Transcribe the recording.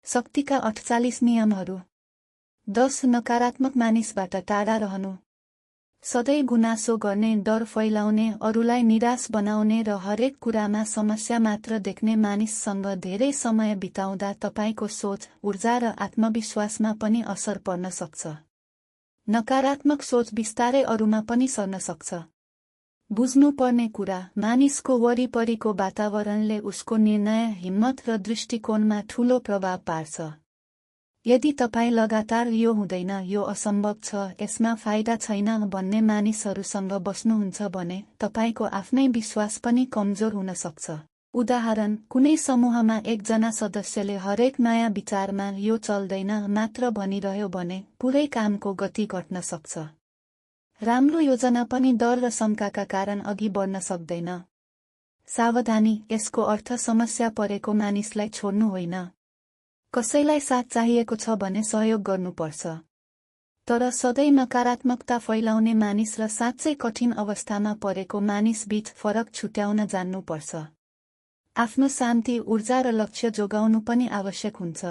शक्तिका 48 नियमहरू। 10 नकारात्मक मानिसबाट टाढा रहनु। सधैँ गुनासो गर्ने, डर फैलाउने, अरूलाई निराश बनाउने र हरेक कुरामा समस्या मात्र देख्ने मानिससँग धेरै समय बिताउँदा तपाईको सोच, ऊर्जा र आत्मविश्वासमा पनि असर पर्न सक्छ। नकारात्मक सोच बिस्तारै अरूमा पनि सर्न सक्छ। बुझ्नुपर्ने कुरा, मानिसको वरिपरिको वातावरणले उसको निर्णय, हिम्मत र दृष्टिकोणमा ठूलो प्रभाव पार्छ। यदि तपाईँ लगातार यो हुँदैन, यो असम्भव छ, यसमा फाइदा छैन भन्ने मानिसहरूसँग बस्नुहुन्छ भने तपाईको आफ्नै विश्वास पनि कमजोर हुन सक्छ। उदाहरण, कुनै समूहमा एकजना सदस्यले हरेक नयाँ विचारमा यो चल्दैन मात्र भनिरह्यो भने पुरै कामको गति घट्न सक्छ। राम्रो योजना पनि डर र शङ्काका कारण अघि बढ्न सक्दैन। सावधानी, यसको अर्थ समस्या परेको मानिसलाई छोड्नु होइन। कसैलाई साथ चाहिएको छ भने सहयोग गर्नुपर्छ। तर सधैँ नकारात्मकता फैलाउने मानिस र साँच्चै कठिन अवस्थामा परेको मानिस बीच फरक छुट्याउन जान्नुपर्छ। आफ्नो शान्ति, ऊर्जा र लक्ष्य जोगाउनु पनि आवश्यक हुन्छ।